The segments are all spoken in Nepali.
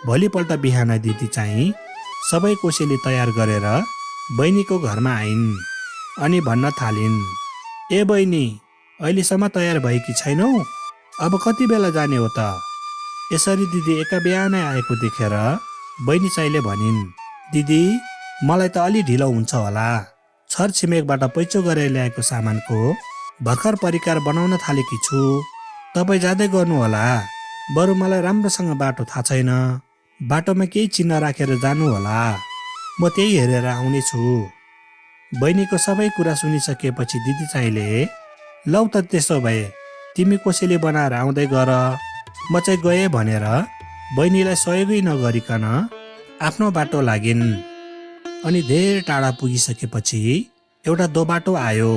भोलिपल्ट बिहान दिदी चाहिँ सबै कोसेली तयार गरेर बहिनीको घरमा आइन् अनि भन्न थालिन्, ए बहिनी, अहिलेसम्म तयार भएकी छैनौ? अब कति बेला जाने हो त? यसरी दिदी एका बिहानै आएको देखेर बहिनी चाहिँले भनिन्, दिदी, मलाई त अलि ढिलो हुन्छ होला। छर छिमेकबाट पैँचो गरेर ल्याएको सामानको भर्खर परिकार बनाउन थालेकी छु। तपाईँ जाँदै गर्नु होला। बरु मलाई राम्रोसँग बाटो थाहा छैन। बाटोमा केही चिन्ह राखेर जानु होला। म त्यही हेरेर आउने छु। बहिनीको सबै कुरा सुनिसकेपछि दिदी चाहिँले, लौ त त्यसो भए तिमी कोसेली बनाएर आउँदै गर, म चाहिँ गएँ भनेर बहिनीलाई सहयोगै नगरिकन आफ्नो बाटो लागिन्। अनि धेरै टाढा पुगिसकेपछि एउटा दोबाटो आयो।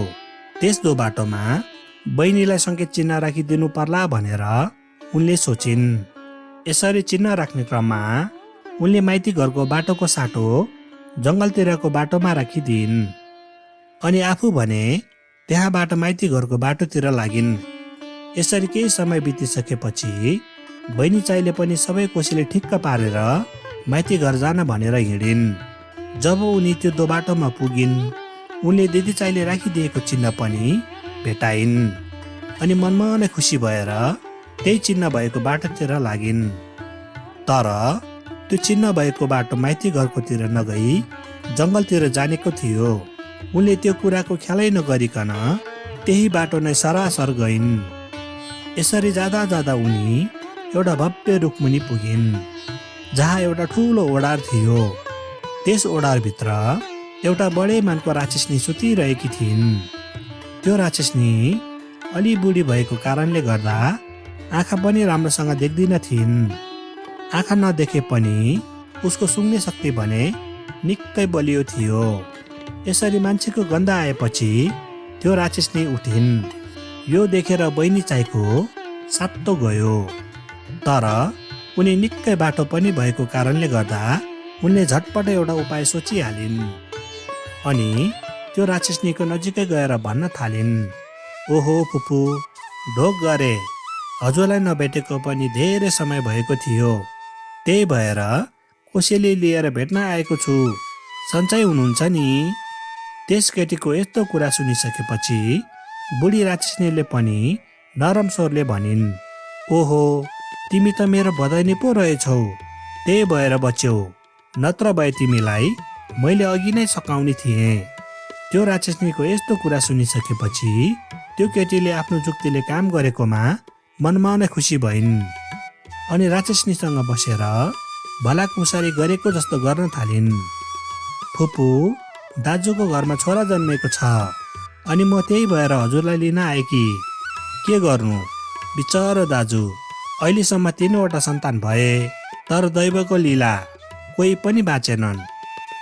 त्यस दोबाटोमा बहिनीलाई सङ्केत चिन्ह राखिदिनु पर्ला भनेर उनले सोचिन्। यसरी चिन्ह राख्ने क्रममा उनले माइती घरको बाटोको साटो जङ्गलतिरको बाटोमा राखिदिइन् अनि आफू भने त्यहाँबाट माइती घरको बाटोतिर लागिन्। यसरी केही समय बितिसकेपछि बहिनी चाहिँले पनि सबै कोसेली ठिक्क पारेर माइती घर जान भनेर हिँडिन्। जब उनी त्यो दोबाटोमा पुगिन्, उनले दिदी चाहिँले राखिदिएको चिन्ह पनि भेटाइन् अनि मनमा नै खुसी भएर त्यही चिन्ह भएको बाटोतिर लागिन्। तर त्यो चिन्ह भएको बाटो माइती घरकोतिर नगई जङ्गलतिर जानेको थियो। उनले त्यो कुराको ख्यालै नगरिकन त्यही बाटो नै सरासर गइन्। यसरी जाँदा जाँदा उनी एउटा भव्य रुखमुनि पुगिन्, जहाँ एउटा ठुलो ओडार थियो। त्यस ओडारभित्र एउटा बडे मानको राक्षसनी सुतिरहेकी थिइन्। त्यो राक्षसनी अलि बुढी भएको कारणले गर्दा आँखा पनि राम्रोसँग देख्दिन थिइन्। आँखा नदेखे पनि उसको सुँग्ने शक्ति भने निकै बलियो थियो। यसरी मान्छेको गन्ध आएपछि त्यो राक्षसनी उठिन्। यो देखेर बहिनी चाहिँको सातो गयो। तर उनी निकै बाटो पनि भएको कारणले गर्दा उनले झटपट एउटा उपाय सोचिहालिन् अनि त्यो राक्षसनीको नजिकै गएर भन्न थालिन्, ओहो फुपू, ढोक गरे, हजुरलाई नभेटेको पनि धेरै समय भएको थियो। त्यही भएर कोसेली लिएर भेट्न आएको छु। सन्चै हुनुहुन्छ नि? त्यस केटीको यस्तो कुरा सुनिसकेपछि बुढी राक्षसनीले पनि नरम स्वरले भनिन्, ओहो, तिमी त मेरो भदैनी पो रहेछौ। त्यही भएर बच्यौ, नत्र भए तिमीलाई मैले अघि नै सकाउने थिएँ। त्यो राक्षसनीको यस्तो कुरा सुनिसकेपछि त्यो केटीले आफ्नो जुक्तिले काम गरेकोमा मनमा नै खुसी भइन् अनि राक्षसनीसँग बसेर भलाकुसारी गरेको जस्तो गर्न थालिन्। फुपू, दाजुको घरमा छोरा जन्मेको छ अनि म त्यही भएर हजुरलाई लिन आएकी। के गर्नु, बिचरा दाजु, अहिलेसम्म 3वटा सन्तान भए, तर दैवको लीला कोही पनि बाँचेनन्।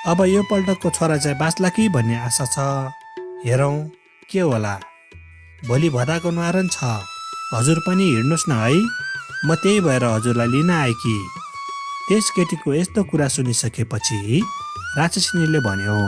अब यो पल्टको छोरा चाहिँ बाँच्ला कि भन्ने आशा छ। हेरौँ के होला। भोलि भदाको न्वारन छ, हजुर पनि हिँड्नुहोस् न है, म त्यही भएर हजुरलाई लिन आएकी। त्यस केटीको यस्तो कुरा सुनिसकेपछि राक्षसनीले भन्यो,